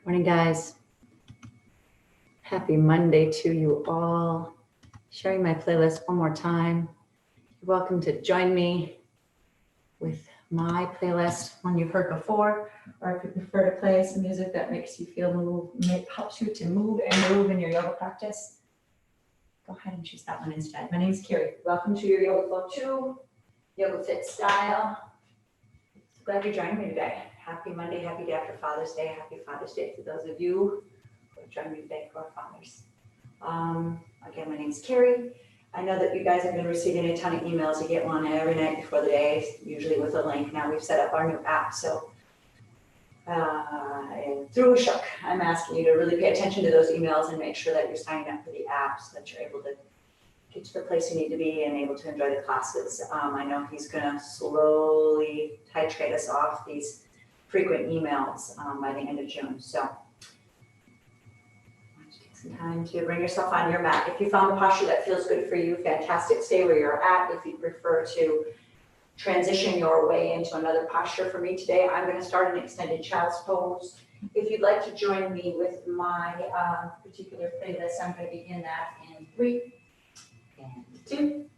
Morning, guys. Happy Monday to you all. Sharing my playlist one more time. You're welcome to join me with my playlist, one you've heard before, or if you prefer to play some music that makes you feel move, helps you to move and move in your yoga practice, go ahead and choose that one instead. My name is Carrie. Welcome to your YogaFlow 2, Yoga Fit Style. So glad you're joining me today. Happy Monday, happy day after Father's Day. Happy Father's Day to those of you who have joined me today for our fathers. Again, my name is Carrie. I know that you guys have been receiving a ton of emails. You get one every night before the day, usually with a link. Now we've set up our new app, so through a shook, I'm asking you to really pay attention to those emails and make sure that you're signing up for the app so that you're able to get to the place you need to be and able to enjoy the classes. I know he's gonna slowly titrate us off these frequent emails by the end of June. So take some time to bring yourself on your mat. If you found a posture that feels good for you, fantastic, stay where you're at. If you prefer to transition your way into another posture, for me today, I'm gonna start an extended child's pose. If you'd like to join me with my particular playlist, I'm gonna begin that in 3, and 2,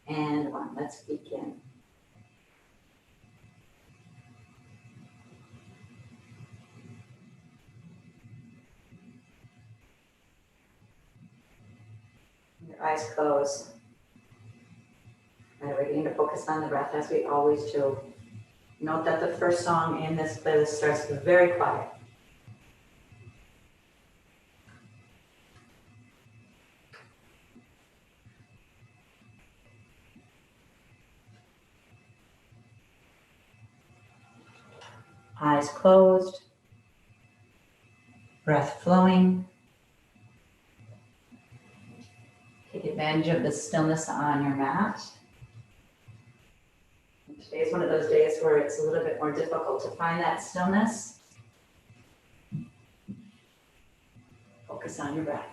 and 1. Let's begin. Your eyes close. And we're going to focus on the breath as we always do. Note that the first song in this playlist starts very quiet. Eyes closed, breath flowing. Take advantage of the stillness on your mat. And today is one of those days where it's a little bit more difficult to find that stillness. Focus on your breath.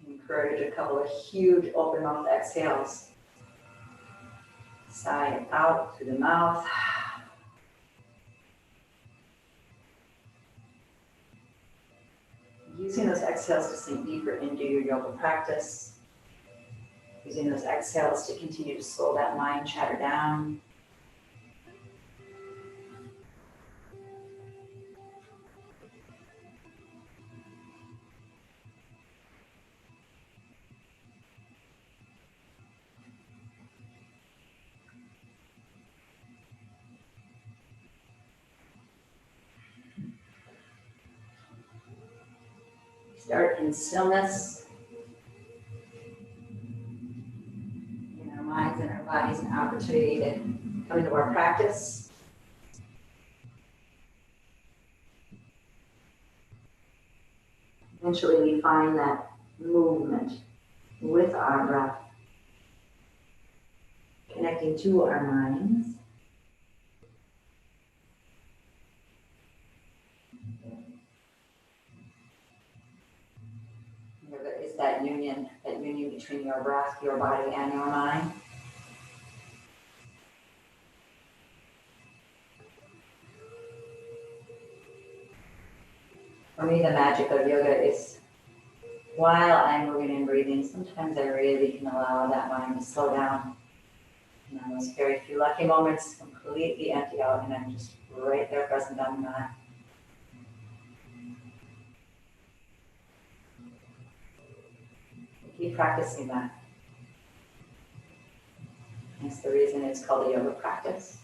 Encourage a couple of huge open mouth exhales. Sigh out through the mouth. Using those exhales to sink deeper into your yoga practice. Using those exhales to continue to slow that mind chatter down. Start in stillness. In our minds and our bodies, an opportunity to come into our practice. Eventually we find that movement with our breath, connecting to our minds. Yoga is that union between your breath, your body, and your mind. For me, the magic of yoga is while I'm moving and breathing, sometimes I really can allow that mind to slow down. And on those very few lucky moments, completely empty out, and I'm just right there present on the mat. Keep practicing that. That's the reason it's called a yoga practice.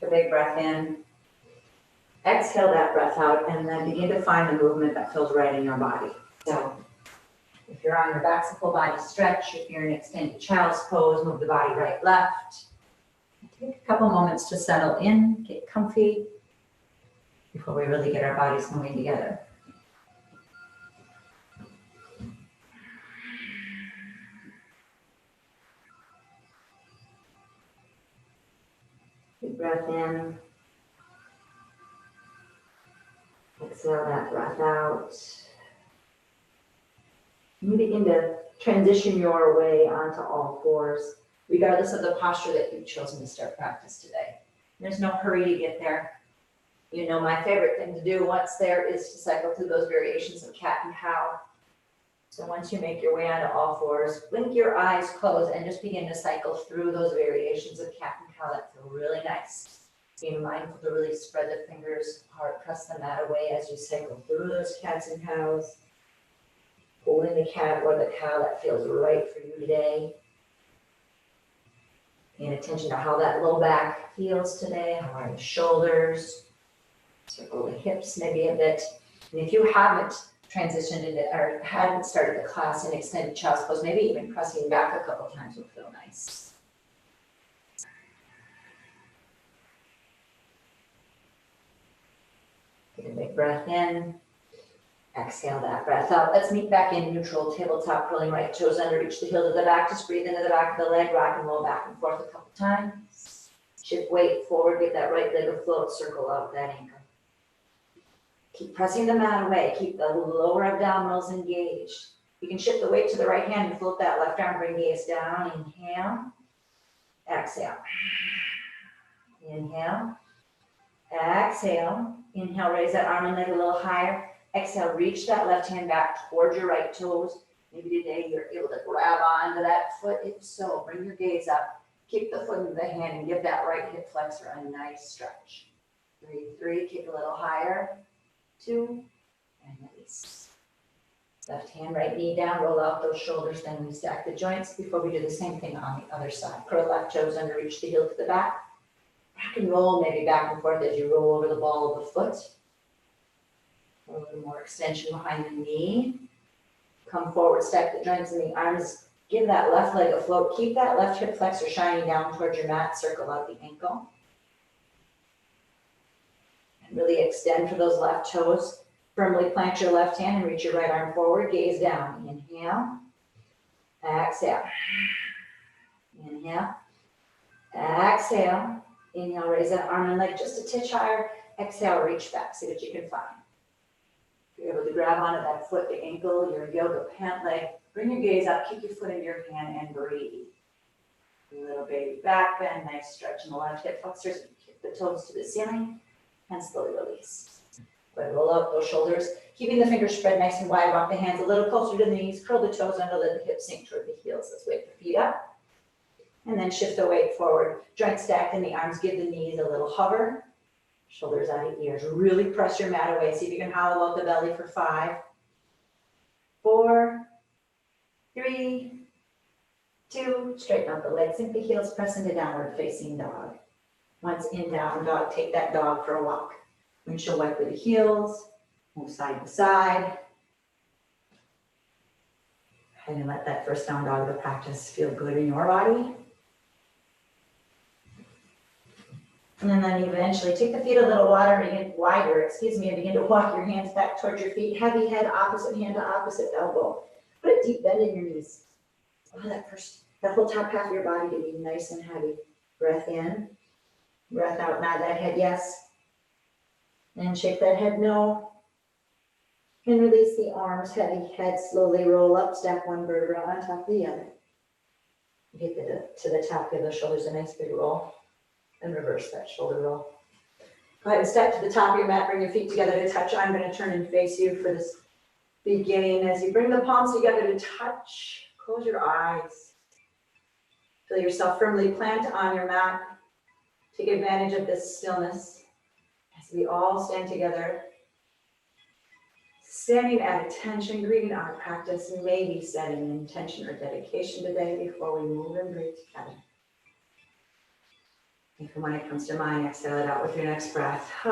A big breath in. Exhale that breath out, and then begin to find the movement that feels right in your body. So if you're on your back, full body stretch. If you're in extended child's pose, move the body right, left. Take a couple moments to settle in, get comfy before we really get our bodies moving together. Big breath in. Exhale that breath out. You begin to transition your way onto all fours, regardless of the posture that you've chosen to start practice today. There's no hurry to get there. You know, my favorite thing to do once there is to cycle through those variations of cat and cow. So once you make your way onto all fours, blink your eyes, close, and just begin to cycle through those variations of cat and cow that feel really nice. Being mindful to really spread the fingers, hard press the mat away as you cycle through those cats and cows. Holding the cat or the cow that feels right for you today. Paying attention to how that low back feels today. How are the shoulders? Circle the hips maybe a bit. And if you haven't transitioned into or hadn't started the class in extended child's pose, maybe even pressing back a couple times will feel nice. Take a big breath in. Exhale that breath out. Let's meet back in neutral tabletop, curling right toes under, reach the heel to the back. Just breathe into the back of the leg, rock and roll back and forth a couple times. Shift weight forward, get that right leg afloat, circle out that ankle. Keep pressing the mat away. Keep the lower abdominals engaged. You can shift the weight to the right hand and float that left arm, bring gaze down. Inhale. Exhale. Inhale. Exhale. Inhale, raise that arm and leg a little higher. Exhale, reach that left hand back towards your right toes. Maybe today you're able to grab onto that foot. If so, bring your gaze up. Kick the foot into the hand and give that right hip flexor a nice stretch. Breathe 3, kick a little higher. 2, and release. Left hand, right knee down, roll out those shoulders, then we stack the joints before we do the same thing on the other side. Curl left toes under, reach the heel to the back. Rock and roll, maybe back and forth as you roll over the ball of the foot. A little more extension behind the knee. Come forward, stack the joints in the arms. Give that left leg a float. Keep that left hip flexor shining down towards your mat. Circle out the ankle. And really extend for those left toes. Firmly plant your left hand and reach your right arm forward. Gaze down. Inhale. Exhale. Inhale. Exhale. Inhale, raise that arm and leg just a titch higher. Exhale, reach back. See what you can find. If you're able to grab onto that foot, the ankle, your yoga pant leg, bring your gaze up, keep your foot in your hand and breathe. A little baby back bend, nice stretch in the left hip flexors. Kick the toes to the ceiling and slowly release. Go ahead, roll out those shoulders, keeping the fingers spread nice and wide. Walk the hands a little closer to the knees, curl the toes under, let the hips sink toward the heels. Let's wake the feet up. And then shift the weight forward. Joints stacked in the arms, give the knees a little hover. Shoulders out of ears. Really press your mat away. See if you can hollow out the belly for 5, 4, 3, 2. Straighten out the legs, sink the heels, press into downward facing dog. Once in down dog, take that dog for a walk. Windshield wiper the heels, move side to side. And let that first down dog of the practice feel good in your body. And then eventually take the feet a little wider, and begin to walk your hands back towards your feet. Heavy head, opposite hand to opposite elbow. Put a deep bend in your knees. Allow that whole top half of your body to be nice and heavy. Breath in, breath out. Nod that head yes. And shake that head no. And release the arms, heavy head, slowly roll up, stack one vertebra on top of the other. Get to the top, give the shoulders a nice big roll. And reverse that shoulder roll. Go ahead and step to the top of your mat, bring your feet together to touch. I'm going to turn and face you for this beginning. As you bring the palms together to touch, close your eyes. Feel yourself firmly plant on your mat. Take advantage of this stillness as we all stand together. Standing at attention, greeting our practice, and maybe setting an intention or dedication today before we move and breathe together. And when it comes to mind, exhale it out with your next breath. Go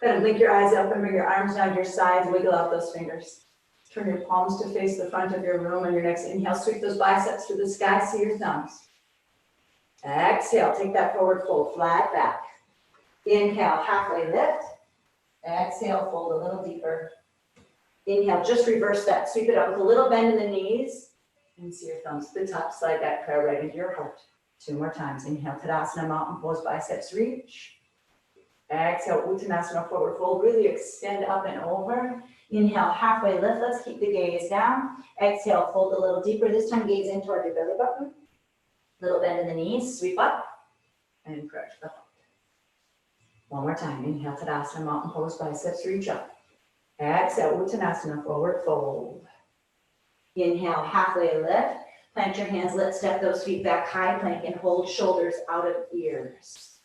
ahead and blink your eyes open, bring your arms down your sides, wiggle out those fingers. Turn your palms to face the front of your room. On your next inhale, sweep those biceps to the sky, see your thumbs. Exhale, take that forward fold, flat back. Inhale, halfway lift. Exhale, fold a little deeper. Inhale, just reverse that. Sweep it up with a little bend in the knees. And see your thumbs to the top, slide that prayer right into your heart. 2 more times. Inhale, Tadasana, mountain pose, biceps reach. Exhale, Uttanasana, forward fold. Really extend up and over. Inhale, halfway lift. Let's keep the gaze down. Exhale, fold a little deeper. This time, gaze in toward your belly button. Little bend in the knees, sweep up, and press the heart. One more time. Inhale, Tadasana, mountain pose, biceps reach up. Exhale, Uttanasana, forward fold. Inhale, halfway lift. Plant your hands, let's step those feet back, high plank, and hold shoulders out of ears.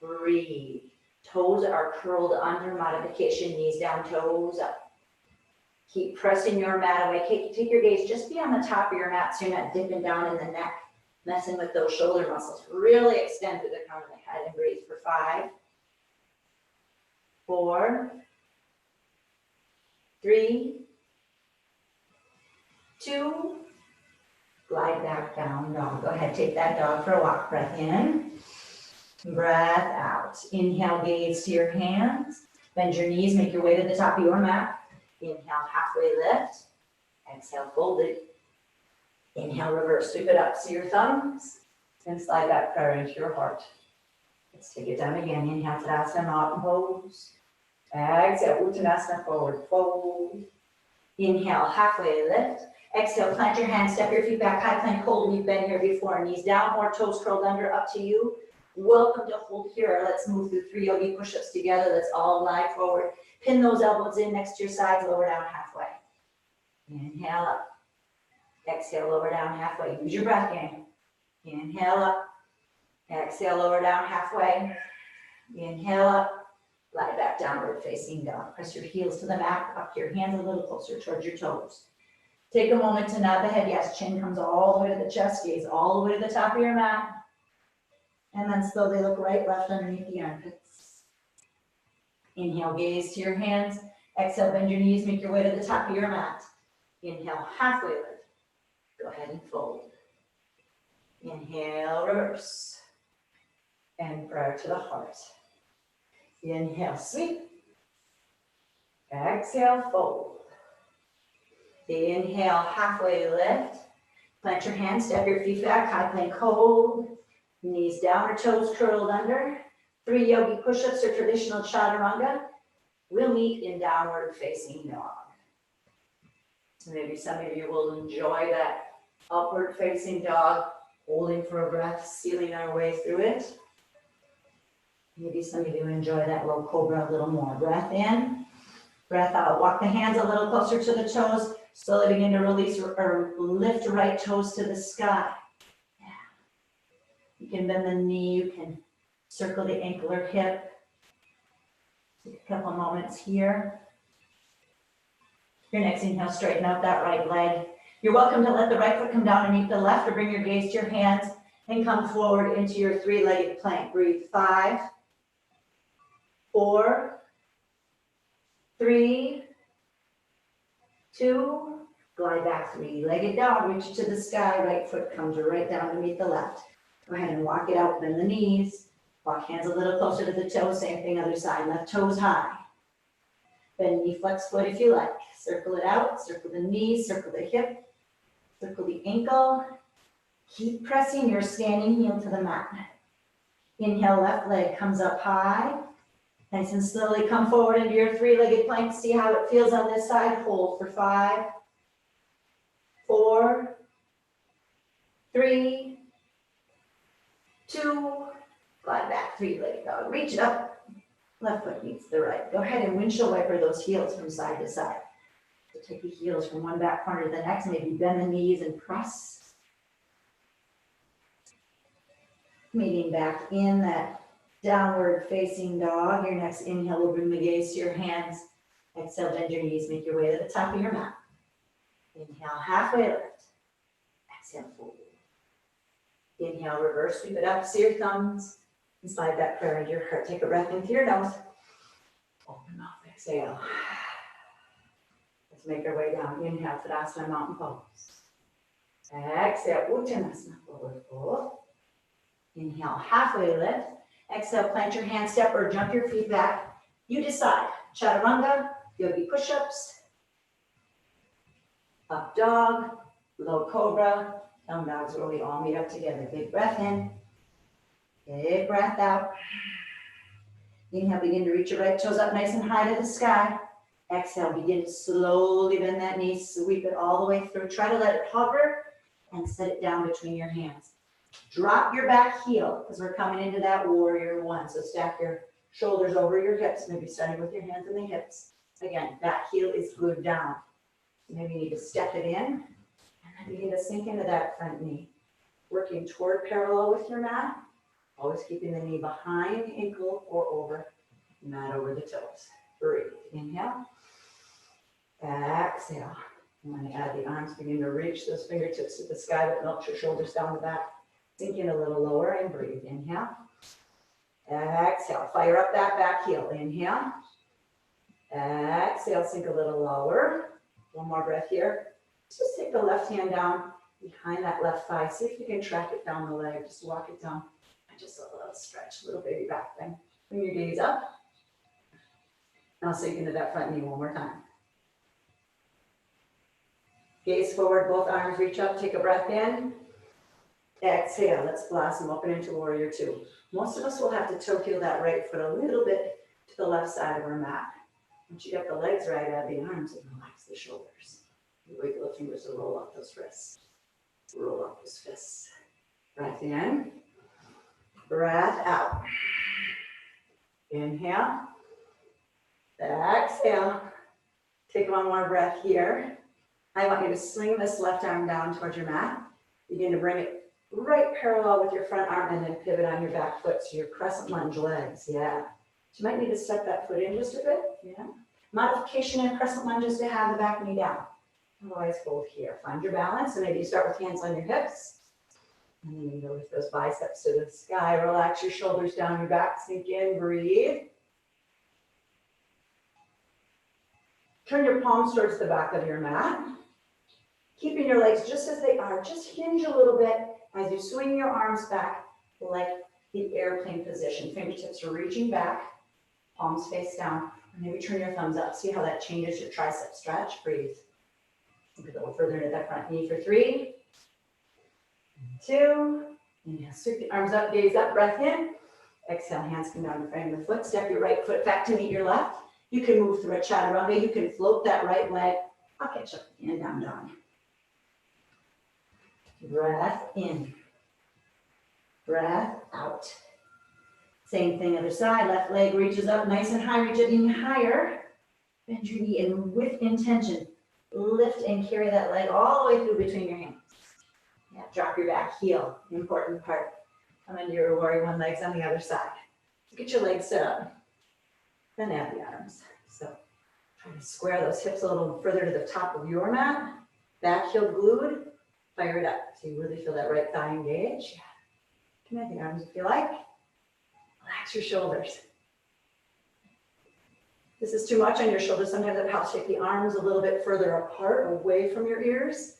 Breathe. Toes are curled under, modification, knees down, toes up. Keep pressing your mat away. Take your gaze just beyond the top of your mat so you're not dipping down in the neck, messing with those shoulder muscles. Really extend through the crown of the head and breathe for 5, 4, 3, 2, glide back down dog. Go ahead, take that dog for a walk. Breath in, breath out. Inhale, gaze to your hands. Bend your knees, make your way to the top of your mat. Inhale, halfway lift. Exhale, fold it. Inhale, reverse, sweep it up. See your thumbs and slide that prayer into your heart. Let's take it down again. Inhale, Tadasana, mountain pose. Exhale, Uttanasana, forward fold. Inhale, halfway lift. Exhale, plant your hands, step your feet back, high plank, hold. We've been here before. Knees down or toes curled under, up to you. Welcome to hold here. Let's move through 3 yogi push-ups together. Let's all glide forward. Pin those elbows in next to your sides, lower down halfway. Inhale up. Exhale, lower down halfway. Use your breath in. Inhale up. Exhale, lower down halfway. Inhale up. Lie back downward facing dog. Press your heels to the mat, up your hands a little closer towards your toes. Take a moment to nod the head. Yes, chin comes all the way to the chest, gaze all the way to the top of your mat. And then slowly look right, left underneath the armpits. Inhale, gaze to your hands. Exhale, bend your knees, make your way to the top of your mat. Inhale, halfway lift. Go ahead and fold. Inhale, reverse. And prayer to the heart. Inhale, sweep. Exhale, fold. Inhale, halfway lift. Plant your hands, step your feet back, high plank, hold. Knees down or toes curled under. 3 yogi push-ups or traditional chaturanga. We'll meet in downward facing dog. So maybe some of you will enjoy that upward facing dog, holding for a breath, sealing our way through it. Maybe some of you enjoy that low cobra a little more. Breath in, breath out. Walk the hands a little closer to the toes. Slowly begin to release or lift right toes to the sky. Yeah. You can bend the knee, you can circle the ankle or hip. Take a couple moments here. Your next inhale, straighten out that right leg. You're welcome to let the right foot come down underneath the left or bring your gaze to your hands and come forward into your 3-legged plank. Breathe. 5, 4, 3, 2, glide back, 3-legged dog, reach to the sky, right foot comes right down underneath the left. Go ahead and walk it out, bend the knees, walk hands a little closer to the toes, same thing other side, left toes high. Bend knee, flex foot if you like. Circle it out, circle the knee, circle the hip, circle the ankle. Keep pressing your standing heel to the mat. Inhale, left leg comes up high. Nice and slowly come forward into your 3-legged plank. See how it feels on this side. Hold for 5, 4, 3, 2, glide back, 3-legged dog. Reach it up. Left foot meets the right. Go ahead and windshield wiper those heels from side to side. So take the heels from one back corner to the next. Maybe bend the knees and press. Meeting back in that downward facing dog. Your next inhale will bring the gaze to your hands. Exhale, bend your knees, make your way to the top of your mat. Inhale, halfway lift. Exhale, fold. Inhale, reverse, sweep it up, see your thumbs, and slide that prayer into your heart. Take a breath in through your nose. Open mouth, exhale. Let's make our way down. Inhale, Tadasana, mountain pose. Exhale, Uttanasana, forward fold. Inhale, halfway lift. Exhale, plant your hands, step or jump your feet back. You decide. Chaturanga, yogi push-ups, up dog, low cobra, down dogs where we all meet up together. Big breath in, big breath out. Inhale, begin to reach your right toes up nice and high to the sky. Exhale, begin to slowly bend that knee, sweep it all the way through. Try to let it hover and set it down between your hands. Drop your back heel because we're coming into that warrior one. So stack your shoulders over your hips, maybe starting with your hands and the hips. Again, back heel is glued down. Maybe you need to step it in and then begin to sink into that front knee. Working toward parallel with your mat, always keeping the knee behind ankle or over, mat over the toes. Breathe. Inhale. Exhale. I'm going to add the arms, begin to reach those fingertips to the sky, but melt your shoulders down the back. Sink in a little lower and breathe. Inhale. Exhale. Fire up that back heel. Inhale. Exhale. Sink a little lower. One more breath here. Just take the left hand down behind that left thigh. See if you can track it down the leg. Just walk it down. And just a little stretch, a little baby back bend. Bring your gaze up. Now sink into that front knee one more time. Gaze forward, both arms reach up, take a breath in. Exhale, let's blossom open into warrior two. Most of us will have to toe heel that right foot a little bit to the left side of our mat. Once you get the legs right, add the arms and relax the shoulders. You wiggle the fingers to roll up those wrists. Roll up those fists. Breath in, breath out. Inhale, exhale. Take one more breath here. I want you to swing this left arm down towards your mat. Begin to bring it right parallel with your front arm and then pivot on your back foot. So your crescent lunge legs, yeah. So you might need to step that foot in just a bit, yeah. Modification in crescent lunge is to have the back knee down. Otherwise, hold here. Find your balance, and maybe you start with hands on your hips. And then you go with those biceps to the sky. Relax your shoulders down your back. Sink in, breathe. Turn your palms towards the back of your mat. Keeping your legs just as they are. Just hinge a little bit as you swing your arms back like the airplane position. Fingertips are reaching back, palms face down. Maybe turn your thumbs up. See how that changes your tricep stretch. Breathe. A little further into that front knee for 3, 2. Inhale, sweep the arms up, gaze up, breath in. Exhale, hands come down the frame of the foot. Step your right foot back to meet your left. You can move through a chaturanga. You can float that right leg. I'll catch up and down dog. Breath in. Breath out. Same thing other side. Left leg reaches up nice and high. Reach it even higher. Bend your knee and with intention. Lift and carry that leg all the way through between your hands. Yeah, drop your back heel. Important part. Come into your warrior one, legs on the other side. Get your legs set up. Then add the arms. So try to square those hips a little further to the top of your mat. Back heel glued. Fire it up. So you really feel that right thigh engage. You can add the arms if you like. Relax your shoulders. This is too much on your shoulders. Sometimes it helps take the arms a little bit further apart, away from your ears.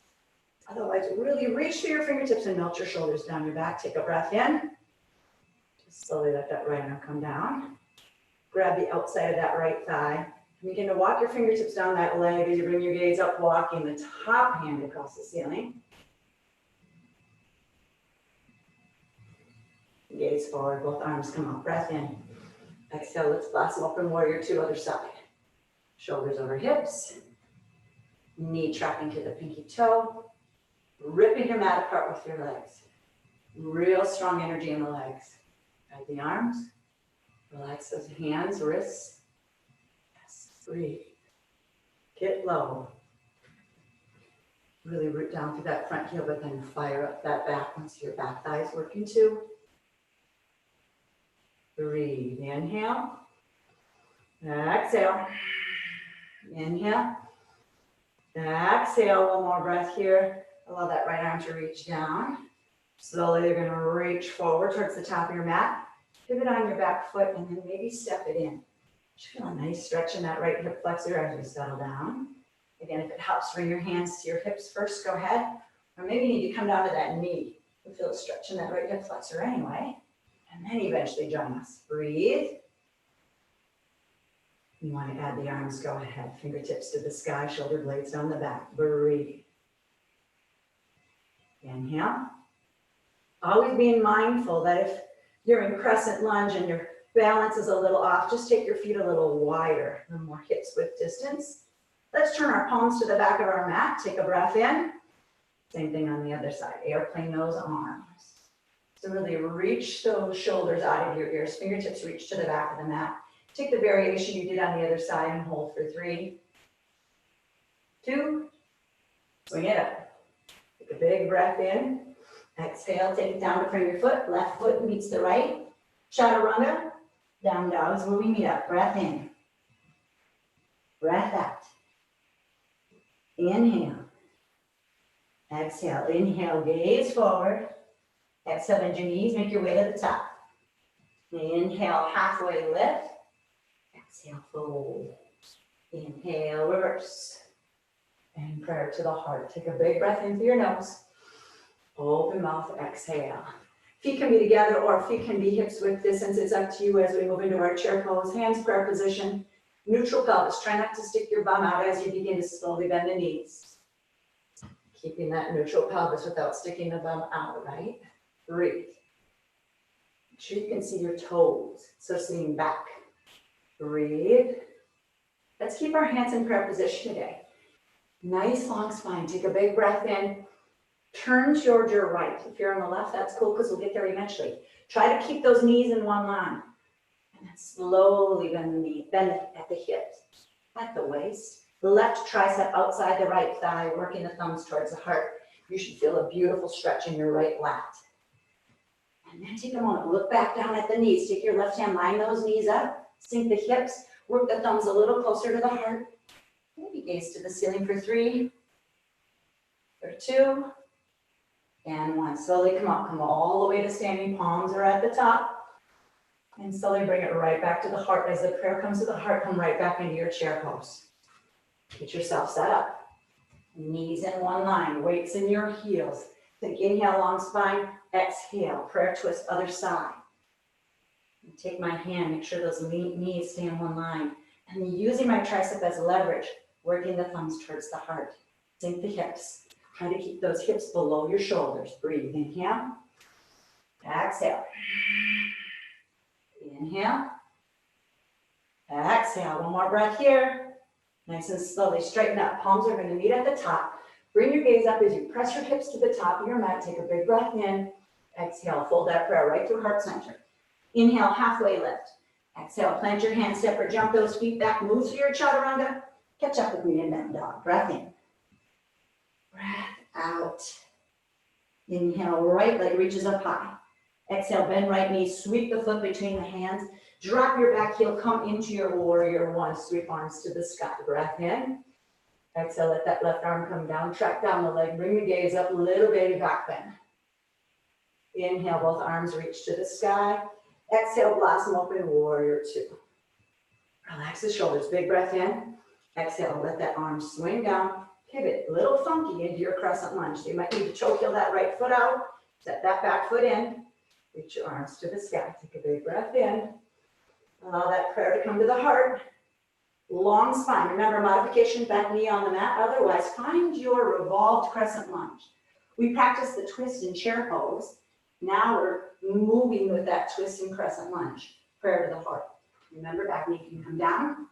Otherwise, really reach through your fingertips and melt your shoulders down your back. Take a breath in. Just slowly let that right arm come down. Grab the outside of that right thigh. Begin to walk your fingertips down that leg as you bring your gaze up, walking the top hand across the ceiling. Gaze forward, both arms come up. Breath in. Exhale, let's blossom open warrior two, other side. Shoulders over hips. Knee tracking to the pinky toe. Ripping your mat apart with your legs. Real strong energy in the legs. Guide the arms. Relax those hands, wrists. Yes, breathe. Get low. Really root down through that front heel, but then fire up that back once your back thigh is working too. Breathe. Inhale. Exhale. Inhale. Exhale. One more breath here. Allow that right arm to reach down. Slowly, you're going to reach forward towards the top of your mat. Pivot on your back foot and then maybe step it in. Just feel a nice stretch in that right hip flexor as you settle down. Again, if it helps, bring your hands to your hips first. Go ahead. Or maybe you need to come down to that knee. You feel a stretch in that right hip flexor anyway. And then eventually join us. Breathe. You want to add the arms, go ahead. Fingertips to the sky, shoulder blades down the back. Breathe. Inhale. Always being mindful that if you're in crescent lunge and you're balance is a little off, just take your feet a little wider, a little more hips width distance. Let's turn our palms to the back of our mat. Take a breath in. Same thing on the other side. Airplane those arms. So really reach those shoulders out of your ears. Fingertips reach to the back of the mat. Take the variation you did on the other side and hold for 3, 2, swing it up. Take a big breath in. Exhale, take it down to front of your foot. Left foot meets the right. Chaturanga. Down dog is where we meet up. Breath in. Breath out. Inhale. Exhale. Inhale, gaze forward. Exhale, bend your knees, make your way to the top. Inhale, halfway lift. Exhale, fold. Inhale, reverse. And prayer to the heart. Take a big breath in through your nose. Open mouth, exhale. Feet can be together or feet can be hips width distance. It's up to you as we move into our chair pose. Hands prayer position. Neutral pelvis. Try not to stick your bum out as you begin to slowly bend the knees. Keeping that neutral pelvis without sticking the bum out, right? Breathe. Make sure you can see your toes. So lean back. Breathe. Let's keep our hands in prayer position today. Nice long spine. Take a big breath in. Turn towards your right. If you're on the left, that's cool because we'll get there eventually. Try to keep those knees in one line. And then slowly bend the knee. Bend at the hips, at the waist. The left tricep outside the right thigh, working the thumbs towards the heart. You should feel a beautiful stretch in your right lat. And then take a moment, look back down at the knees. Take your left hand, line those knees up, sink the hips, work the thumbs a little closer to the heart. Maybe gaze to the ceiling for 3, for 2, and 1. Slowly come up, come all the way to standing, palms are at the top. And slowly bring it right back to the heart. As the prayer comes to the heart, come right back into your chair pose. Get yourself set up. Knees in one line, weights in your heels. Think inhale, long spine, exhale, prayer twist, other side. And take my hand, make sure those knees stay in one line. And using my tricep as leverage, working the thumbs towards the heart. Sink the hips. Try to keep those hips below your shoulders. Breathe, inhale, exhale. Inhale, exhale. One more breath here. Nice and slowly straighten up. Palms are going to meet at the top. Bring your gaze up as you press your hips to the top of your mat. Take a big breath in. Exhale, fold that prayer right through heart center. Inhale, halfway lift. Exhale, plant your hands, step or jump those feet back. Move through your chaturanga. Catch up with me in that dog. Breath in. Breath out. Inhale, right leg reaches up high. Exhale, bend right knee, sweep the foot between the hands. Drop your back heel, come into your warrior 1. Sweep arms to the sky. Breath in. Exhale, let that left arm come down. Track down the leg. Bring the gaze up. Little baby back bend. Inhale, both arms reach to the sky. Exhale, blossom open, warrior 2. Relax the shoulders. Big breath in. Exhale, let that arm swing down. Pivot, a little funky into your crescent lunge. So you might need to choke heel that right foot out. Set that back foot in. Reach your arms to the sky. Take a big breath in. Allow that prayer to come to the heart. Long spine. Remember, modification, back knee on the mat. Otherwise, find your revolved crescent lunge. We practice the twist and chair pose. Now we're moving with that twist and crescent lunge. Prayer to the heart. Remember, back knee can come down.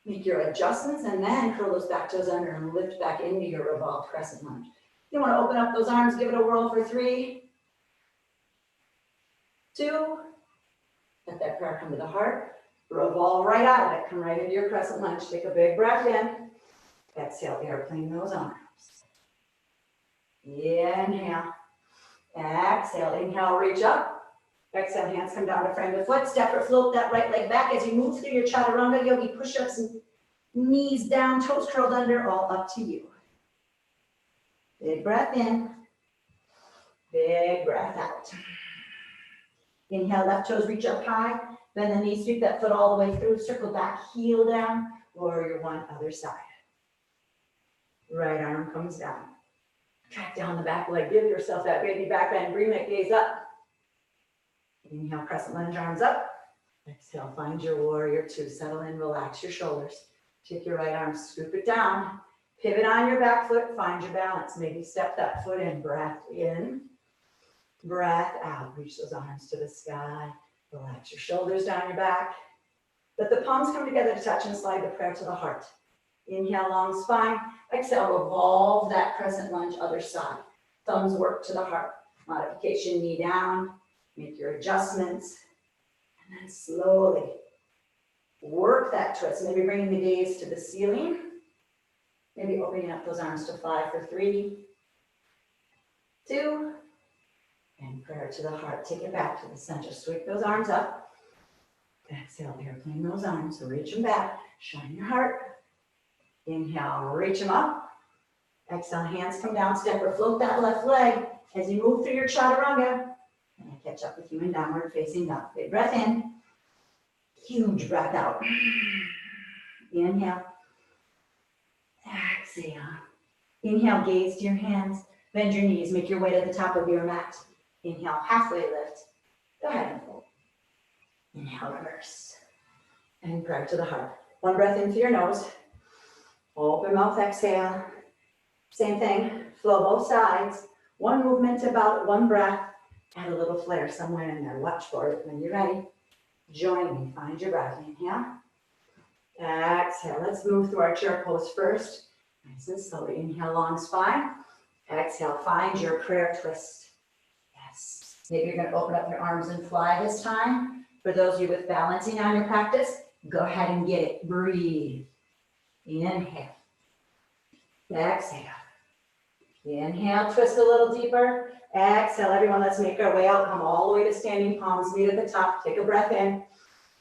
Make your adjustments and then curl those back toes under and lift back into your revolved crescent lunge. You want to open up those arms, give it a whirl for 3, 2, let that prayer come to the heart. Revolve right out of it. Come right into your crescent lunge. Take a big breath in. Exhale, airplane those arms. Inhale. Exhale. Inhale, reach up. Exhale, hands come down to frame the foot. Step or float that right leg back as you move through your chaturanga yogi push-ups and knees down, toes curled under, all up to you. Big breath in. Big breath out. Inhale, left toes reach up high. Bend the knees, sweep that foot all the way through. Circle back, heel down. Warrior 1, other side. Right arm comes down. Track down the back leg. Give yourself that baby back bend. Bring that gaze up. Inhale, crescent lunge, arms up. Exhale, find your warrior 2. Settle in, relax your shoulders. Take your right arm, scoop it down. Pivot on your back foot, find your balance. Maybe step that foot in. Breath in. Breath out. Reach those arms to the sky. Relax your shoulders down your back. Let the palms come together to touch and slide the prayer to the heart. Inhale, long spine. Exhale, revolve that crescent lunge, other side. Thumbs work to the heart. Modification, knee down. Make your adjustments. And then slowly work that twist. Maybe bringing the gaze to the ceiling. Maybe opening up those arms to fly for 3, 2, and prayer to the heart. Take it back to the center. Sweep those arms up. Exhale, airplane those arms. So reach them back. Shine your heart. Inhale, reach them up. Exhale, hands come down. Step or float that left leg as you move through your chaturanga. And I catch up with you in downward facing dog. Big breath in. Huge breath out. Inhale. Exhale. Inhale, gaze to your hands. Bend your knees. Make your way to the top of your mat. Inhale, halfway lift. Go ahead and fold. Inhale, reverse. And prayer to the heart. One breath in through your nose. Open mouth, exhale. Same thing. Flow both sides. One movement about one breath. Add a little flair somewhere in there. Watch for it when you're ready. Join me. Find your breath. Inhale. Exhale. Let's move through our chair pose first. Nice and slowly. Inhale, long spine. Exhale. Find your prayer twist. Yes. Maybe you're going to open up your arms and fly this time. For those of you with balancing on your practice, go ahead and get it. Breathe. Inhale. Exhale. Inhale, twist a little deeper. Exhale, everyone, let's make our way out. Come all the way to standing palms, meet at the top. Take a breath in.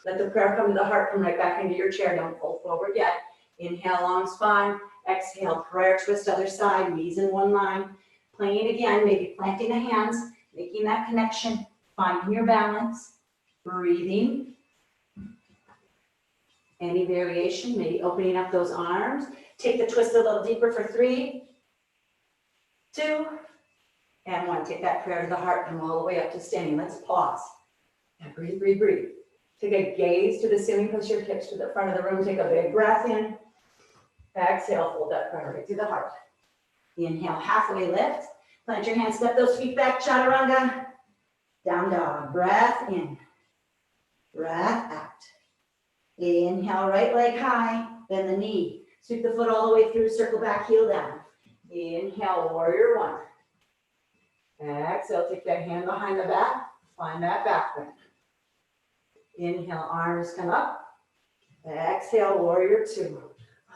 Let the prayer come to the heart. Come right back into your chair. Don't pull forward yet. Inhale, long spine. Exhale, prayer twist, other side. Knees in one line. Playing again, maybe planting the hands, making that connection, finding your balance, breathing. Any variation, maybe opening up those arms. Take the twist a little deeper for 3, 2, and 1. Take that prayer to the heart. Come all the way up to standing. Let's pause. Now breathe, breathe, breathe. Take a gaze to the ceiling. Push your hips to the front of the room. Take a big breath in. Exhale, fold that prayer right to the heart. Inhale, halfway lift. Plant your hands, step those feet back, chaturanga. Down dog. Breath in. Breath out. Inhale, right leg high. Bend the knee. Sweep the foot all the way through. Circle back, heel down. Inhale, warrior 1. Exhale, take that hand behind the back. Find that back bend. Inhale, arms come up. Exhale, warrior 2.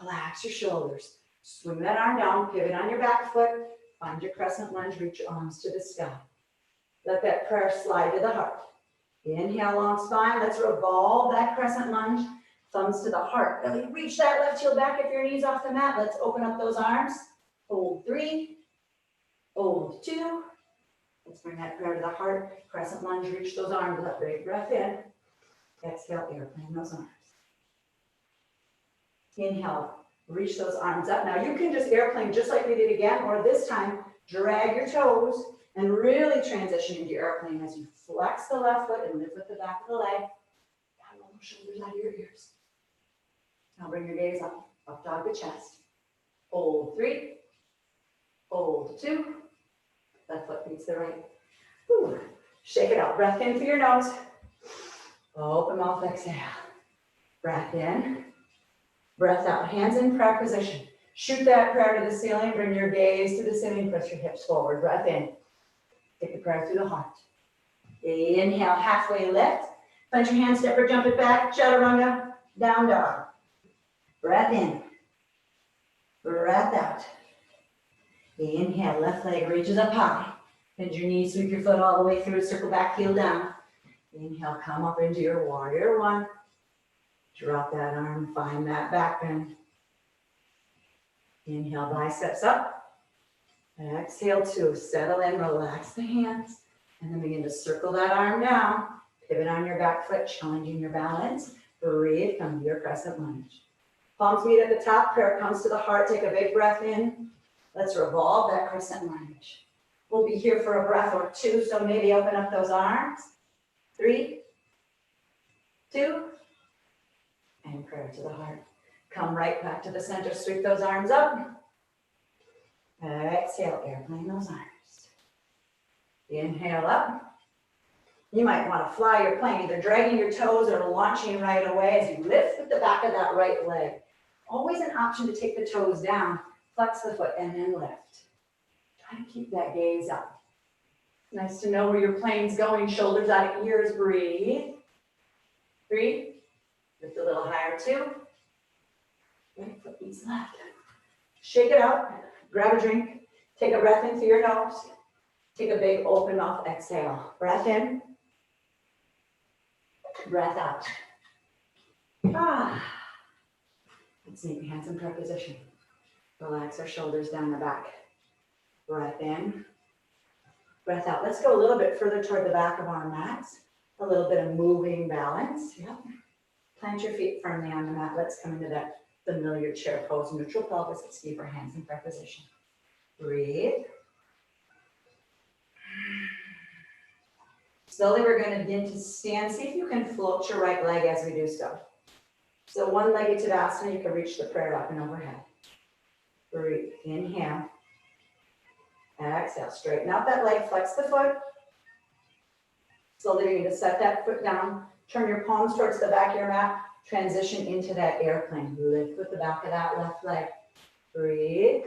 Relax your shoulders. Swing that arm down, pivot on your back foot. Find your crescent lunge, reach your arms to the sky. Let that prayer slide to the heart. Inhale, long spine. Let's revolve that crescent lunge. Thumbs to the heart. Really reach that left heel back if your knees off the mat. Let's open up those arms. Hold 3. Hold 2. Let's bring that prayer to the heart. Crescent lunge, reach those arms up. Big breath in. Exhale, airplane those arms. Inhale, reach those arms up. Now you can just airplane just like we did again, or this time, drag your toes and really transition into your airplane as you flex the left foot and lift with the back of the leg. Down lower shoulders out of your ears. Now bring your gaze up dog the chest. Hold 3. Hold 2. Left foot meets the right. Ooh. Shake it out. Breath in through your nose. Open mouth, exhale. Breath in. Breath out. Hands in prayer position. Shoot that prayer to the ceiling. Bring your gaze to the ceiling. Press your hips forward. Breath in. Take the prayer through the heart. Inhale, halfway lift. Plant your hand, step or jump it back. Chaturanga, down dog. Breath in. Breath out. Inhale, left leg reaches up high. Bend your knees, sweep your foot all the way through. Circle back, heel down. Inhale, come up into your warrior 1. Drop that arm, find that back bend. Inhale, biceps up. Exhale, 2. Settle in, relax the hands. And then begin to circle that arm down. Pivot on your back foot, challenging your balance. Breathe, come to your crescent lunge. Palms meet at the top, prayer comes to the heart. Take a big breath in. Let's revolve that crescent lunge. We'll be here for a breath or 2, so maybe open up those arms. 3, 2, and prayer to the heart. Come right back to the center, sweep those arms up. Exhale, airplane those arms. Inhale up. You might want to fly your plane, either dragging your toes or launching right away as you lift with the back of that right leg. Always an option to take the toes down, flex the foot, and then lift. Try to keep that gaze up. Nice to know where your plane's going, shoulders out at ears, breathe. 3, lift a little higher, 2. Right foot meets left. Shake it out, grab a drink, take a breath in through your nose. Take a big open mouth exhale. Breath in, breath out. Let's make hands in prayer position. Relax our shoulders down the back. Breath in, breath out. Let's go a little bit further toward the back of our mats. A little bit of moving balance. Yep. Plant your feet firmly on the mat. Let's come into that familiar chair pose, neutral pelvis. Let's keep our hands in prayer position. Breathe. Slowly, we're going to begin to stand. See if you can float your right leg as we do so. So one-legged Tadasana, you can reach the prayer up and overhead. Breathe. Inhale. Exhale. Straighten out that leg. Flex the foot. Slowly, you're going to set that foot down. Turn your palms towards the back of your mat. Transition into that airplane. Lift with the back of that left leg. Breathe.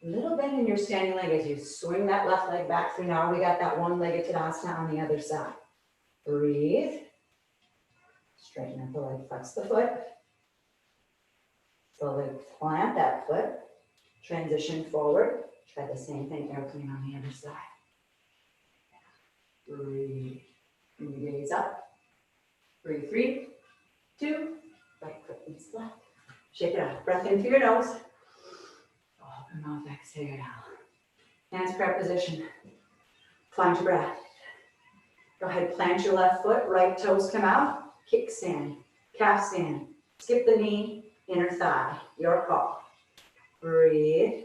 Little bend in your standing leg as you swing that left leg back through. Now we got that one-legged Tadasana on the other side. Breathe. Straighten up the leg, flex the foot. Slowly plant that foot. Transition forward. Try the same thing, airplane on the other side. Breathe. And you gaze up. Breathe. 3, 2, right foot meets left. Shake it out. Breath in through your nose. Open mouth, exhale. Hands prayer position. Find your breath. Go ahead, plant your left foot, right toes come out, kickstand, calf stand. Skip the knee, inner thigh, your call. Breathe.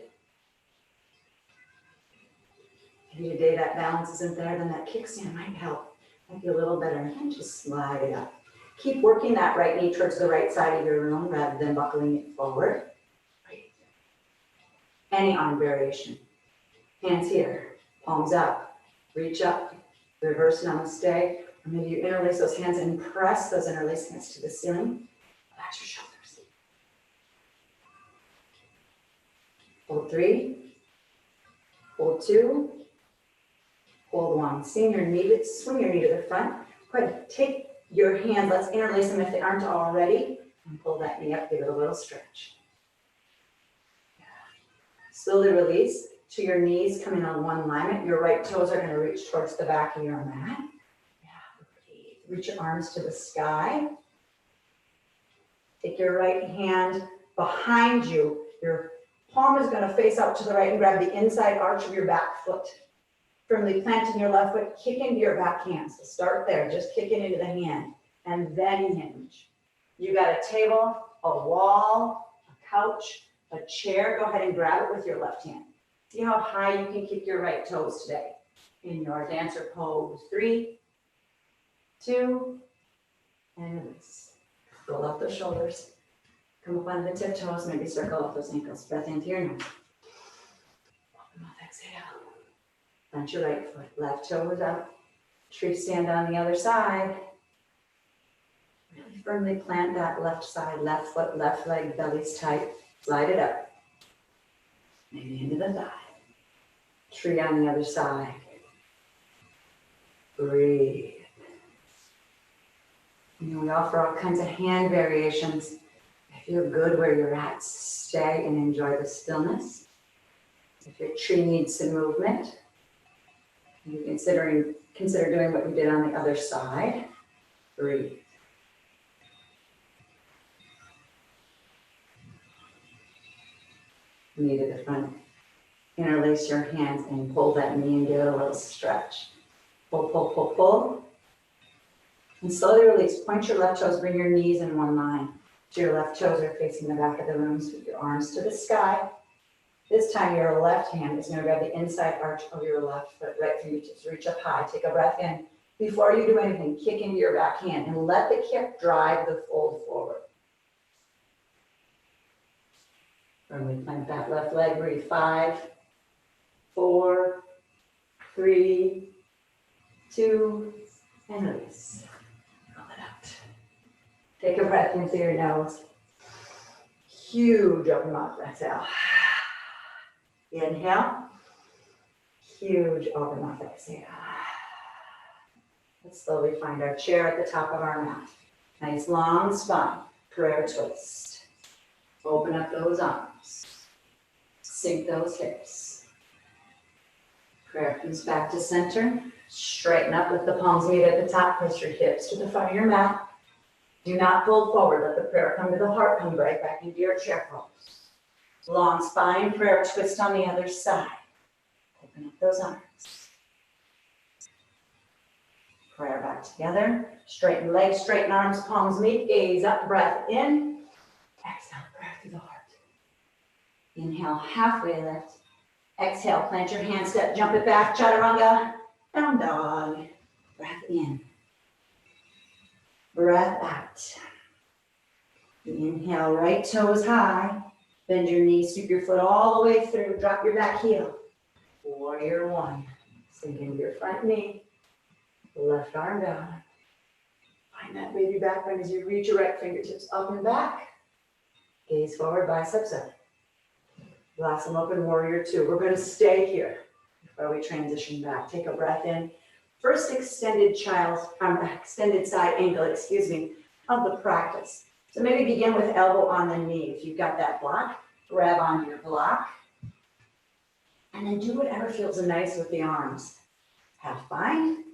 Maybe today that balance isn't there, then that kickstand might help. Might be a little better, and just slide it up. Keep working that right knee towards the right side of your room rather than buckling it forward. Any arm variation. Hands here, palms out, reach up, reverse namaste. Or maybe you interlace those hands and press those interlaced hands to the ceiling. Relax your shoulders. Hold 3, hold 2, hold 1. Swing your knee to the front. Go ahead, take your hands, let's interlace them if they aren't already, and pull that knee up, give it a little stretch. Slowly release to your knees, coming on one alignment. Your right toes are going to reach towards the back of your mat. Reach your arms to the sky. Take your right hand behind you. Your palm is going to face out to the right and grab the inside arch of your back foot. Firmly planting your left foot, kick into your back hand. So start there, just kick it into the hand and then hinge. You got a table, a wall, a couch, a chair. Go ahead and grab it with your left hand. See how high you can kick your right toes today. In your dancer pose. 3, 2, and release. Roll up those shoulders. Come up on the tiptoes, maybe circle up those ankles. Breath into your nose. Open mouth, exhale. Plant your right foot, left toe is out. Tree stand on the other side. Really firmly plant that left side, left foot, left leg, belly's tight. Slide it up. Maybe into the thigh. Tree on the other side. Breathe. And we offer all kinds of hand variations. If you're good where you're at, stay and enjoy the stillness. If your tree needs some movement, you consider doing what you did on the other side. Breathe. Knee to the front. Interlace your hands and pull that knee and give it a little stretch. Pull, pull, pull, pull. And slowly release. Point your left toes, bring your knees in one line. So your left toes are facing the back of the room. Sweep your arms to the sky. This time your left hand is going to grab the inside arch of your left foot, right fingertips. Reach up high. Take a breath in. Before you do anything, kick into your back hand and let the kick drive the fold forward. Firmly plant that left leg. Breathe. 5, 4, 3, 2, and release. Roll it out. Take a breath in through your nose. Huge open mouth, exhale. Inhale. Huge open mouth, exhale. Let's slowly find our chair at the top of our mat. Nice long spine, prayer twist. Open up those arms. Sink those hips. Prayer comes back to center. Straighten up with the palms meet at the top. Place your hips to the front of your mat. Do not fold forward. Let the prayer come to the heart. Come right back into your chair pose. Long spine, prayer twist on the other side. Open up those arms. Prayer back together. Straighten legs, straighten arms, palms meet. Gaze up, breath in. Exhale, prayer through the heart. Inhale, halfway lift. Exhale, plant your hand, step, jump it back, chaturanga, down dog. Breath in. Breath out. Inhale, right toes high. Bend your knees, sweep your foot all the way through. Drop your back heel. Warrior one. Sink into your front knee. Left arm down. Find that baby back bend as you reach your right fingertips up and back. Gaze forward, biceps up. Blossom open, warrior two. We're going to stay here before we transition back. Take a breath in. First extended extended side angle, of the practice. So maybe begin with elbow on the knee. If you've got that block, grab onto your block. And then do whatever feels nice with the arms. Half bind.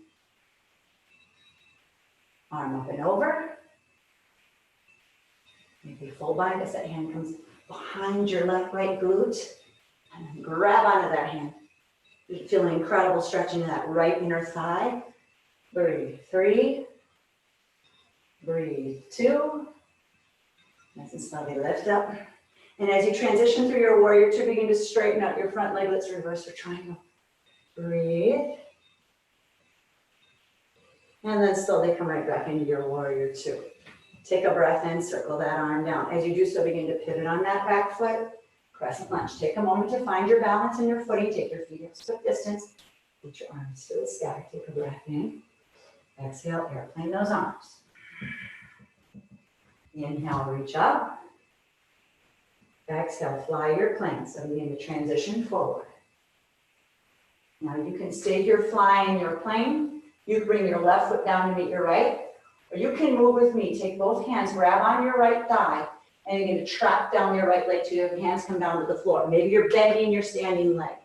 Arm up and over. Maybe full bind as that hand comes behind your left right glute. And then grab onto that hand. You feel an incredible stretching of that right inner thigh. Breathe. 3. Breathe. 2. Nice and slowly lift up. And as you transition through your warrior two, begin to straighten out your front leg. Let's reverse your triangle. Breathe. And then slowly come right back into your warrior two. Take a breath in, circle that arm down. As you do so, begin to pivot on that back foot. Crescent lunge. Take a moment to find your balance in your footing. Take your feet up foot distance. Put your arms to the sky. Take a breath in. Exhale, airplane those arms. Inhale, reach up. Exhale, fly your plane. So begin to transition forward. Now you can stay here flying your plane. You can bring your left foot down to meet your right. Or you can move with me. Take both hands, grab on your right thigh, and you're going to trap down your right leg till your hands come down to the floor. Maybe you're bending your standing leg.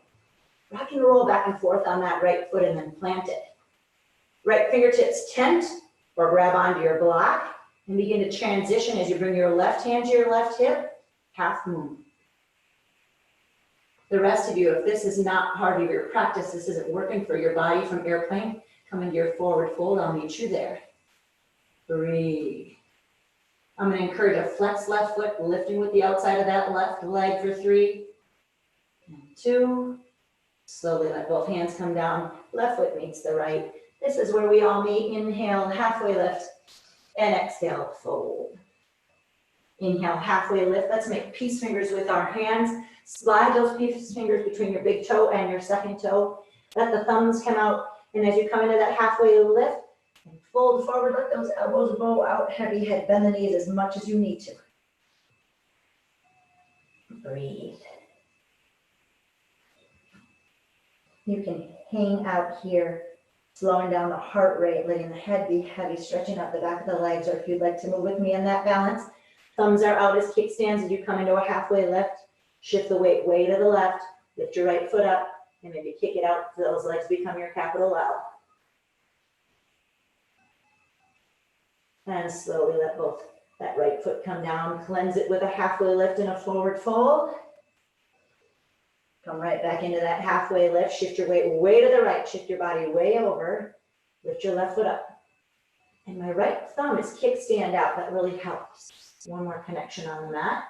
Rock and roll back and forth on that right foot and then plant it. Right fingertips tent or grab onto your block and begin to transition as you bring your left hand to your left hip, half moon. The rest of you, if this is not part of your practice, this isn't working for your body from airplane, come into your forward fold. I'll meet you there. Breathe. I'm going to encourage a flex left foot, lifting with the outside of that left leg for 3 and 2. Slowly let both hands come down. Left foot meets the right. This is where we all meet. Inhale, halfway lift, and exhale, fold. Inhale, halfway lift. Let's make peace fingers with our hands. Slide those peace fingers between your big toe and your second toe. Let the thumbs come out. And as you come into that halfway lift, and fold forward, let those elbows bow out, heavy head, bend the knees as much as you need to. Breathe. You can hang out here, slowing down the heart rate, letting the head be heavy, stretching out the back of the legs, or if you'd like to move with me in that balance, thumbs are out as kickstands as you come into a halfway lift. Shift the weight way to the left, lift your right foot up, and maybe kick it out so those legs become your capital L. And slowly let both that right foot come down, cleanse it with a halfway lift and a forward fold. Come right back into that halfway lift, shift your weight way to the right, shift your body way over, lift your left foot up. And my right thumb is kickstand out, that really helps. One more connection on the mat.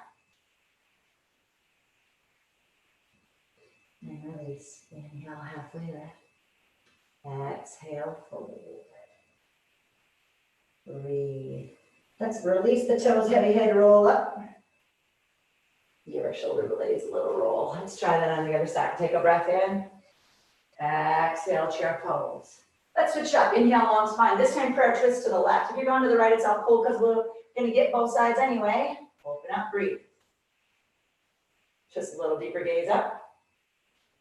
And release, inhale, halfway lift. Exhale, fold. Breathe. Let's release the toes, heavy head, roll up. Give our shoulder blades a little roll. Let's try that on the other side. Take a breath in. Exhale, chair pose. Let's switch up. Inhale, long spine. This time, prayer twist to the left. If you're going to the right, it's all cool because we're going to get both sides anyway. Open up, breathe. Just a little deeper gaze up.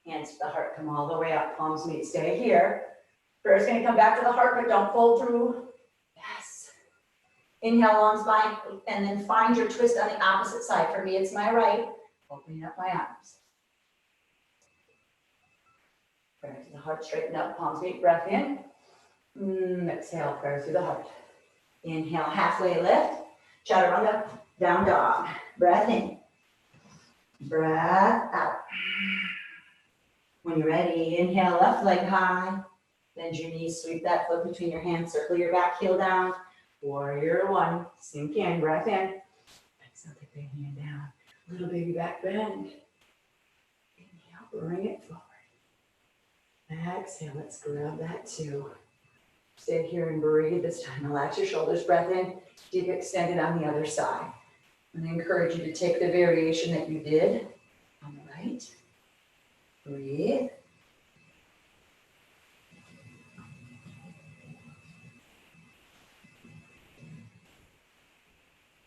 Hands to the heart, come all the way up. Palms meet, stay here. Prayer's going to come back to the heart, but don't fold through. Yes. Inhale, long spine, and then find your twist on the opposite side. For me, it's my right. Opening up my arms. Prayer to the heart, straighten up, palms meet, breath in. Exhale, prayer through the heart. Inhale, halfway lift. Chaturanga, down dog. Breath in. Breath out. When you're ready, inhale, left leg high. Bend your knees, sweep that foot between your hands, circle your back heel down. Warrior one, sink in, breath in. Exhale, take the hand down. Little baby back bend. Inhale, bring it forward. Exhale, let's grab that two. Stay here and breathe this time. Relax your shoulders, breath in, deep extended on the other side. And I encourage you to take the variation that you did on the right. Breathe.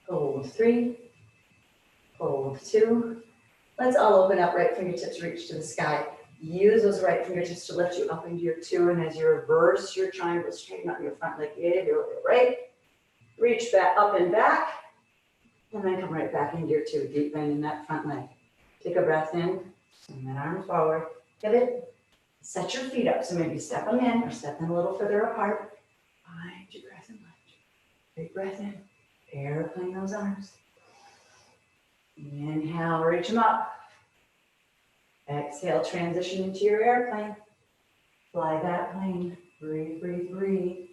Hold 3. Hold 2. Let's all open up, right fingertips reach to the sky. Use those right fingertips to lift you up into your 2, and as you reverse your triangle, straighten up your front leg. Inhale, right. Reach back up and back, and then come right back into your 2. Deep bend in that front leg. Take a breath in, swing that arm forward. Pivot. Set your feet up, so maybe step them in or step them a little further apart. Find your crescent lunge. Big breath in. Airplane those arms. Inhale, reach them up. Exhale, transition into your airplane. Fly that plane. Breathe, breathe, breathe.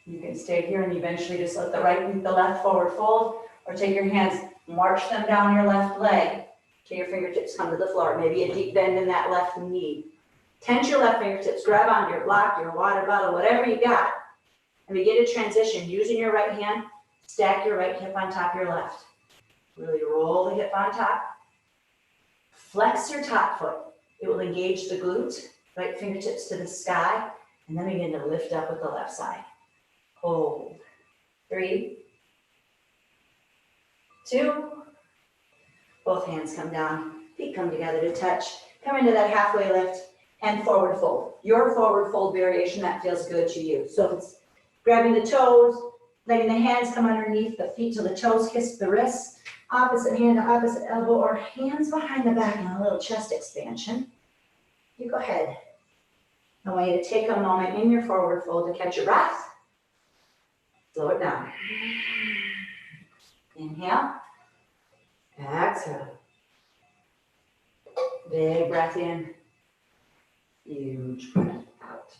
You can stay here and eventually just let the right and the left forward fold, or take your hands, march them down your left leg till your fingertips come to the floor. Maybe a deep bend in that left knee. Tense your left fingertips, grab onto your block, your water bottle, whatever you got, and begin to transition. Using your right hand, stack your right hip on top of your left. Really roll the hip on top. Flex your top foot. It will engage the glutes, right fingertips to the sky, and then begin to lift up with the left side. Hold. 3, 2. Both hands come down, feet come together to touch. Come into that halfway lift and forward fold. Your forward fold variation that feels good to you. So if it's grabbing the toes, letting the hands come underneath the feet till the toes kiss the wrists, opposite hand to opposite elbow, or hands behind the back and a little chest expansion. You go ahead. I want you to take a moment in your forward fold to catch your breath. Slow it down. Inhale. Exhale. Big breath in. Huge breath out.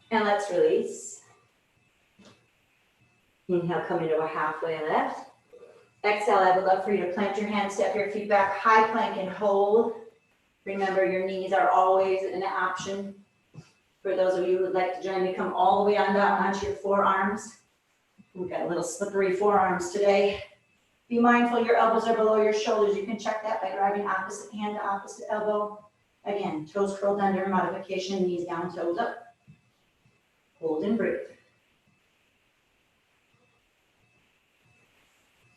And let's release. Inhale, come into a halfway lift. Exhale, I would love for you to plant your hands, step your feet back, high plank and hold. Remember, your knees are always an option. For those of you who would like to join me, come all the way on down onto your forearms. We've got a little slippery forearms today. Be mindful your elbows are below your shoulders. You can check that by driving opposite hand to opposite elbow. Again, toes curled under, modification, knees down, toes up. Hold and breathe.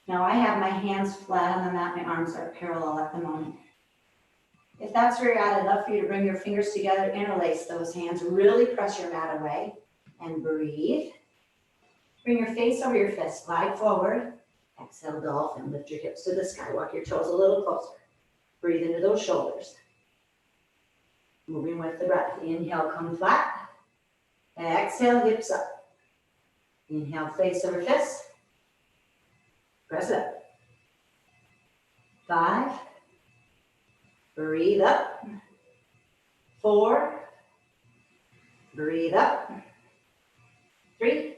Now I have my hands flat on the mat, my arms are parallel at the moment. If that's where you're at, I'd love for you to bring your fingers together, interlace those hands, really press your mat away, and breathe. Bring your face over your fist, glide forward. Exhale, dolphin, lift your hips to the sky, walk your toes a little closer. Breathe into those shoulders. Moving with the breath. Inhale, come flat. Exhale, hips up. Inhale, face over fist. Press up. 5. Breathe up. 4. Breathe up. 3.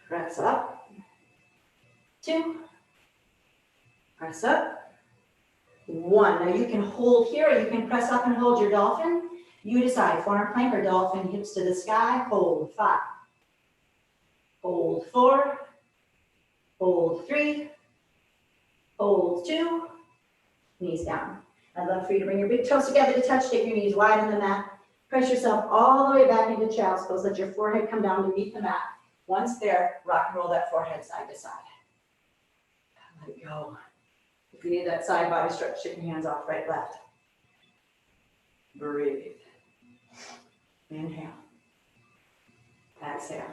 Press up. 2. Press up. 1. Now you can hold here, or you can press up and hold your dolphin. You decide, forearm plank or dolphin, hips to the sky. Hold. 5. Hold. 4. Hold. 3. Hold. 2. knees down. I'd love for you to bring your big toes together to touch, take your knees wide on the mat. Press yourself all the way back into child's pose. Let your forehead come down beneath the mat. Once there, rock and roll that forehead side to side. Let it go. If you need that side body stretch, take your hands off, right, left. Breathe. Inhale. Exhale.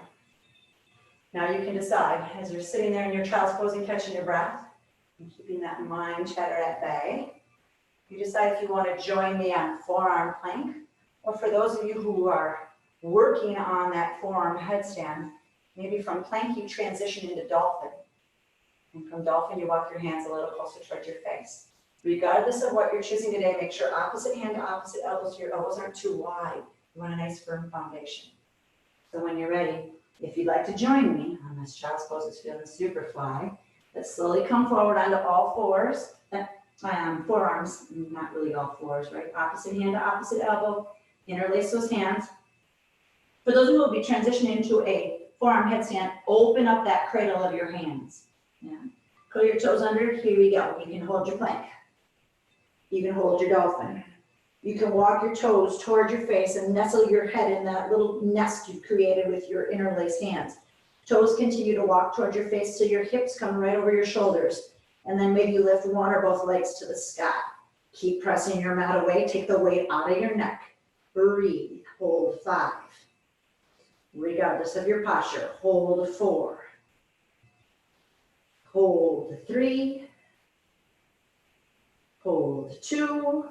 Now you can decide, as you're sitting there in your child's pose and catching your breath, and keeping that mind chatter at bay, you decide if you want to join me on forearm plank, or for those of you who are working on that forearm headstand, maybe from plank you transition into dolphin. And from dolphin you walk your hands a little closer towards your face. Regardless of what you're choosing today, make sure opposite hand to opposite elbows, your elbows aren't too wide. You want a nice firm foundation. So when you're ready, if you'd like to join me on this child's pose, it's feeling super fly. Let's slowly come forward onto all fours. Forearms, not really all fours, right? Opposite hand to opposite elbow. Interlace those hands. For those who will be transitioning into a forearm headstand, open up that cradle of your hands. Yeah. Curl your toes under. Here we go. You can hold your plank. You can hold your dolphin. You can walk your toes toward your face and nestle your head in that little nest you've created with your interlaced hands. Toes continue to walk toward your face so your hips come right over your shoulders. And then maybe you lift one or both legs to the sky. Keep pressing your mat away. Take the weight out of your neck. Breathe. Hold 5. Regardless of your posture, hold 4. Hold 3. Hold 2.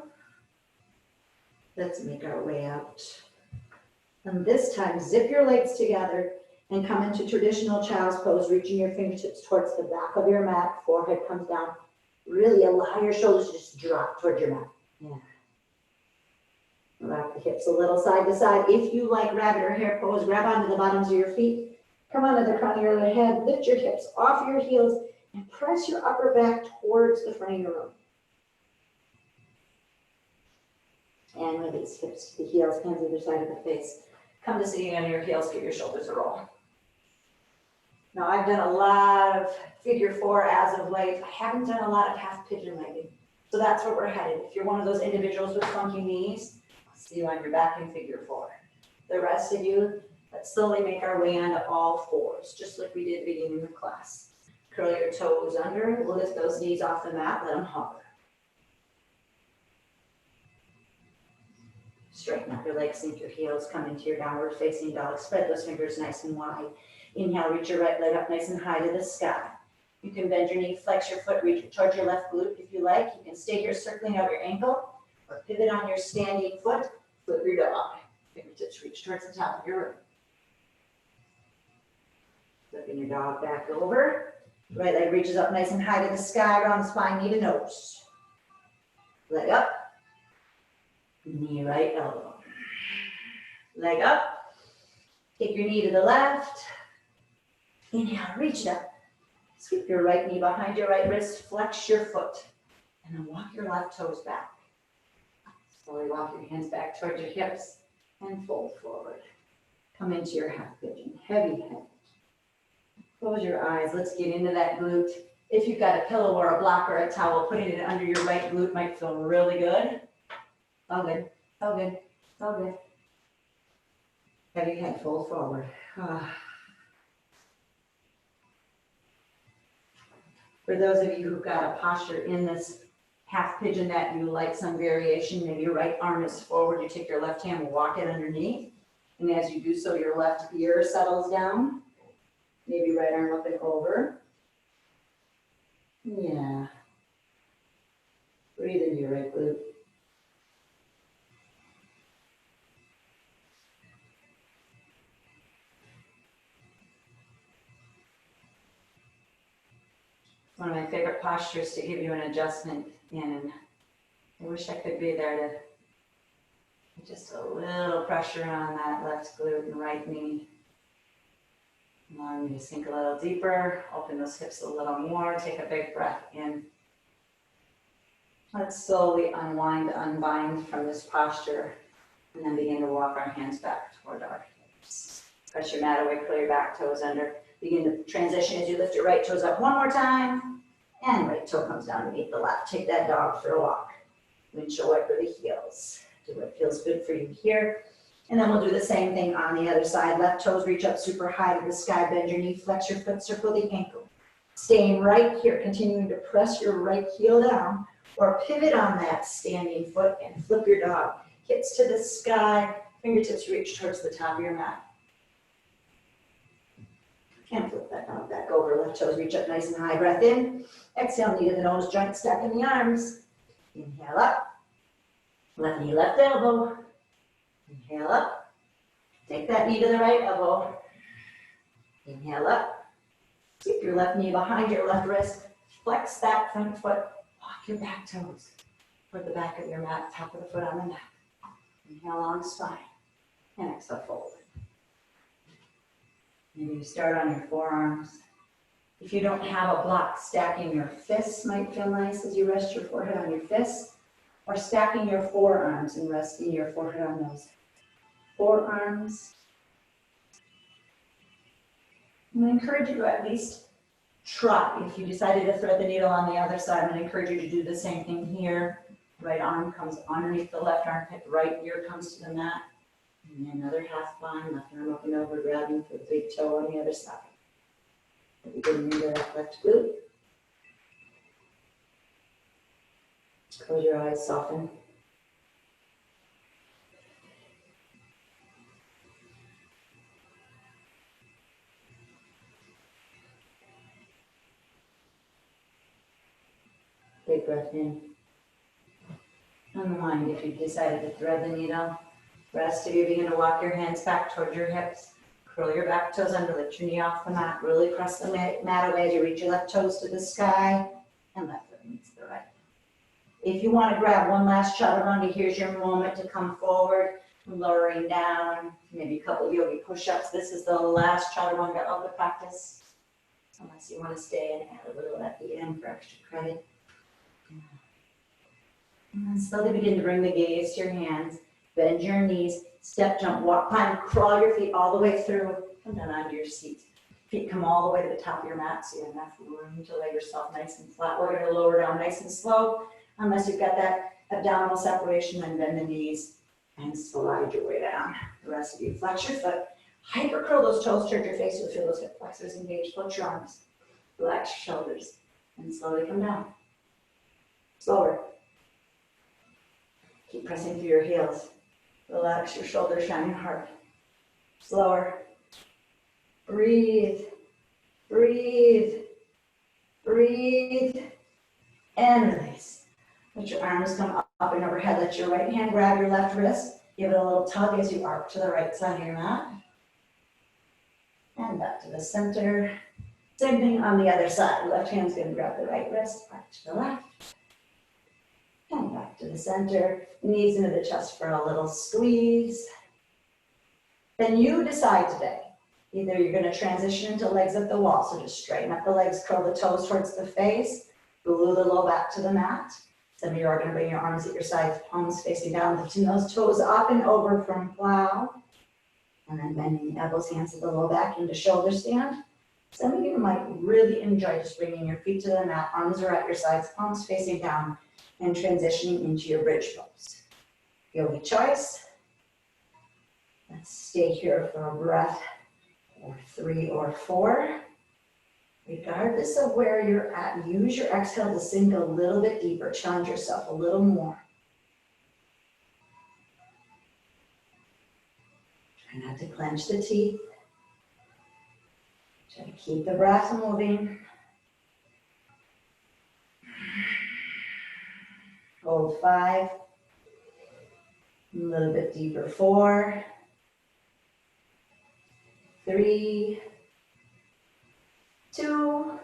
Let's make our way out. And this time, zip your legs together and come into traditional child's pose, reaching your fingertips towards the back of your mat. Forehead comes down. Really allow your shoulders to just drop towards your mat. Yeah. Rock the hips a little side to side. If you like rabbit or hare pose, grab onto the bottoms of your feet. Come onto the crown of your head. Lift your hips off your heels and press your upper back towards the front of your room. And release hips to the heels, hands either side of the face. Come to sitting on your heels, give your shoulders a roll. Now I've done a lot of figure 4 as of late. I haven't done a lot of half pigeon lately. So that's where we're headed. If you're one of those individuals with funky knees, I'll see you on your back in figure 4. The rest of you, let's slowly make our way onto all fours, just like we did beginning the class. Curl your toes under, lift those knees off the mat, let them hover. Straighten up your legs, sink your heels, come into your downward facing dog. Spread those fingers nice and wide. Inhale, reach your right leg up nice and high to the sky. You can bend your knee, flex your foot, reach towards your left glute if you like. You can stay here circling out your ankle or pivot on your standing foot, flip your dog. Fingertips reach towards the top of your room. Flipping your dog back over. Right leg reaches up nice and high to the sky, around the spine, knee to nose. Leg up. Knee right elbow. Leg up. Take your knee to the left. Inhale, reach it up. Sweep your right knee behind your right wrist. Flex your foot. And then walk your left toes back. Slowly walk your hands back towards your hips and fold forward. Come into your half pigeon. Heavy head. Close your eyes. Let's get into that glute. If you've got a pillow or a block or a towel, putting it under your right glute might feel really good. All good, all good, all good. Heavy head, fold forward. For those of you who've got a posture in this half pigeon that you like some variation, maybe your right arm is forward, you take your left hand and walk it underneath. And as you do so, your left ear settles down. Maybe right arm up and over. Yeah. Breathe into your right glute. One of my favorite postures to give you an adjustment in. I wish I could be there to put just a little pressure on that left glute and right knee. Allowing you to sink a little deeper, open those hips a little more, take a big breath in. Let's slowly unwind, unbind from this posture, and then begin to walk our hands back toward our hips. Press your mat away, curl your back toes under. Begin to transition as you lift your right toes up one more time. And right toe comes down to meet the left. Take that dog for a walk. Windshield wiper the heels. Do what feels good for you here. And then we'll do the same thing on the other side. Left toes reach up super high to the sky. Bend your knee, flex your foot, circle the ankle. Staying right here, continuing to press your right heel down or pivot on that standing foot and flip your dog. Hips to the sky, fingertips reach towards the top of your mat. Can't flip that dog back over. Left toes reach up nice and high. Breath in. Exhale, knee to the nose joint, stacking the arms. Inhale up. Left knee, left elbow. Inhale up. Take that knee to the right elbow. Inhale up. Sweep your left knee behind your left wrist. Flex that front foot. Walk your back toes toward the back of your mat, top of the foot on the mat. Inhale, long spine. And exhale, fold. Maybe you start on your forearms. If you don't have a block, stacking your fists might feel nice as you rest your forehead on your fists, or stacking your forearms and resting your forehead on those forearms. I'm going to encourage you to at least try. If you decided to thread the needle on the other side, I'm going to encourage you to do the same thing here. Right arm comes underneath the left armpit, right ear comes to the mat. And then another half bind, left arm up and over, grabbing for the big toe on the other side. Maybe getting into that left glute. Close your eyes, soften. Big breath in. Unwind if you decided to thread the needle. Rest if you begin to walk your hands back towards your hips. Curl your back toes under, lift your knee off the mat. Really press the mat away as you reach your left toes to the sky and left foot meets the right. If you want to grab one last chaturanga, here's your moment to come forward, lowering down, maybe a couple yogi push-ups. This is the last chaturanga of the practice, unless you want to stay and add a little at the end for extra credit. And then slowly begin to bring the gaze to your hands. Bend your knees, step, jump, walk, climb, crawl your feet all the way through. Come down onto your seat. Feet come all the way to the top of your mat so you have enough room to lay yourself nice and flat. We're going to lower down nice and slow. Unless you've got that abdominal separation, then bend the knees and slide your way down. The rest of you, flex your foot. Hyper curl those toes, turn your face. You'll feel those hip flexors engage. Float your arms. Relax your shoulders. And slowly come down. Slower. Keep pressing through your heels. Relax your shoulders, shine your heart. Slower. Breathe. Breathe. Breathe. And release. Let your arms come up and overhead. Let your right hand grab your left wrist. Give it a little tug as you arc to the right side of your mat. And back to the center. Same thing on the other side. Left hand's going to grab the right wrist. Back to the left. And back to the center. Knees into the chest for a little squeeze. Then you decide today. Either you're going to transition into legs at the wall. So just straighten up the legs, curl the toes towards the face. Glue the low back to the mat. Some of you are going to bring your arms at your sides, palms facing down, lifting those toes up and over from plow. And then bending the elbows, hands to the low back into shoulder stand. Some of you might really enjoy just bringing your feet to the mat, arms are at your sides, palms facing down, and transitioning into your bridge pose. Yoga choice. Let's stay here for a breath, or 3 or 4. Regardless of where you're at, use your exhale to sink a little bit deeper. Challenge yourself a little more. Try not to clench the teeth. Try to keep the breath moving. Hold 5. A little bit deeper. 4. 3. 2,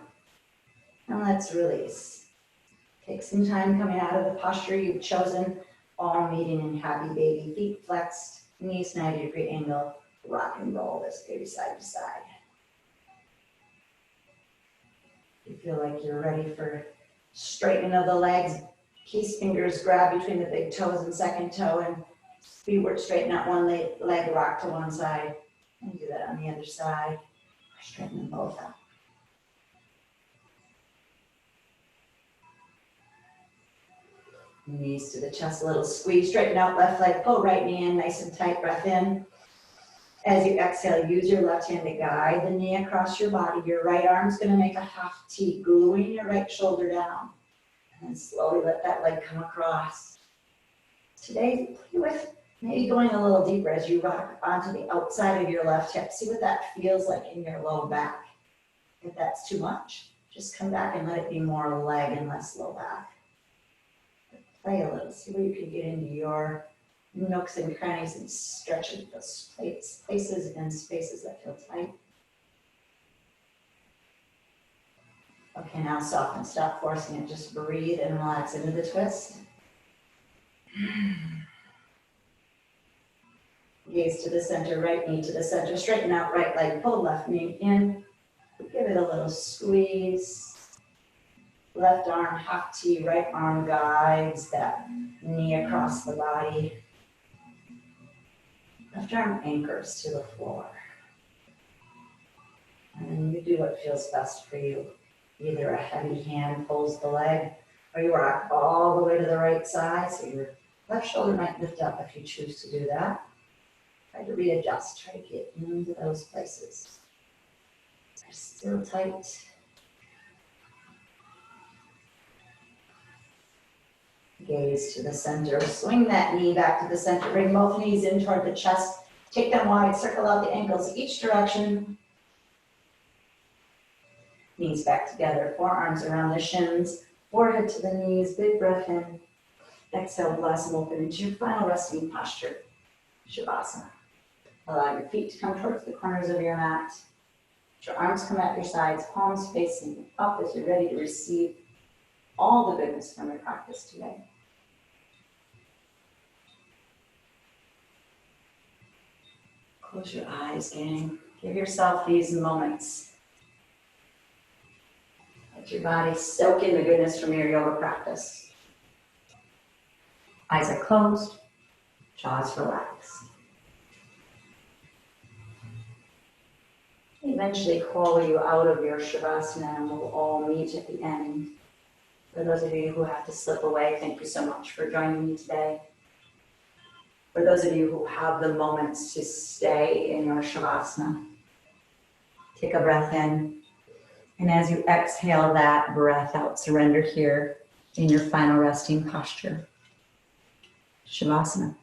and let's release. Take some time coming out of the posture you've chosen, all meeting in happy baby, feet flexed, knees 90-degree angle, rock and roll this baby side to side. You feel like you're ready for straightening of the legs, kiss fingers grab between the big toes and second toe, and feet straighten out one leg, rock to one side, and do that on the other side. Straighten them both out. Knees to the chest, a little squeeze, straighten out left leg, pull right knee in, nice and tight, breath in. As you exhale, use your left hand to guide the knee across your body. Your right arm's gonna make a half T, gluing your right shoulder down. And then slowly let that leg come across. Today, play with maybe going a little deeper as you rock onto the outside of your left hip. See what that feels like in your low back. If that's too much, just come back and let it be more leg and less low back. Play a little, see where you can get into your nooks and crannies and stretch those places and spaces that feel tight. Okay, now soften, stop forcing it, just breathe and relax into the twist. Gaze to the center, right knee to the center, straighten out right leg, pull left knee in, give it a little squeeze. Left arm half T, right arm guides that knee across the body. Left arm anchors to the floor. And then you do what feels best for you. Either a heavy hand pulls the leg, or you rock all the way to the right side, so your left shoulder might lift up if you choose to do that. Try to readjust, try to get into those places. They're still tight. Gaze to the center, swing that knee back to the center, bring both knees in toward the chest, take them wide, circle out the ankles each direction. Knees back together, forearms around the shins, forehead to the knees, big breath in. Exhale, blossom open into your final resting posture, Shavasana. Allow your feet to come towards the corners of your mat. Let your arms come at your sides, palms facing up as you're ready to receive all the goodness from your practice today. Close your eyes, gang. Give yourself these moments. Let your body soak in the goodness from your yoga practice. Eyes are closed, jaws relaxed. Eventually call you out of your Shavasana and we'll all meet at the end. For those of you who have to slip away, thank you so much for joining me today. For those of you who have the moments to stay in your Shavasana, take a breath in. And as you exhale that breath out, surrender here in your final resting posture. Shavasana.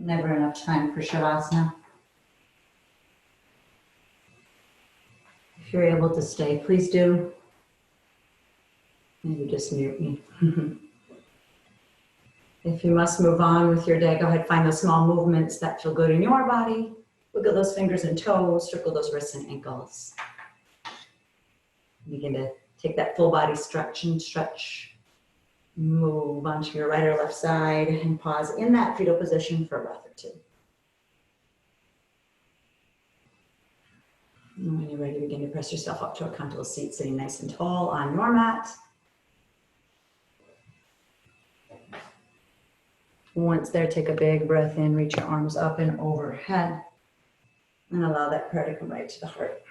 Never enough time for Shavasana. If you're able to stay, please do. Maybe just mute me. If you must move on with your day, go ahead, find those small movements that feel good in your body. Wiggle those fingers and toes, circle those wrists and ankles. Begin to take that full body stretch and stretch. Move onto your right or left side and pause in that fetal position for a breath or two. And when you're ready, begin to press yourself up to a comfortable seat, sitting nice and tall on your mat. Once there, take a big breath in, reach your arms up and overhead, and allow that prayer to come right to the heart.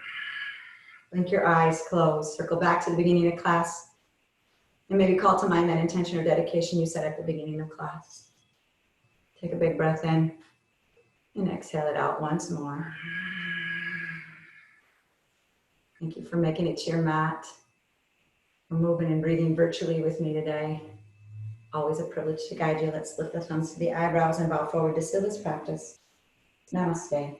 Blink your eyes, close, circle back to the beginning of class, and maybe call to mind that intention or dedication you set at the beginning of class. Take a big breath in, and exhale it out once more. Thank you for making it to your mat, for moving and breathing virtually with me today. Always a privilege to guide you. Let's lift the thumbs to the eyebrows and bow forward to seal this practice. Namaste.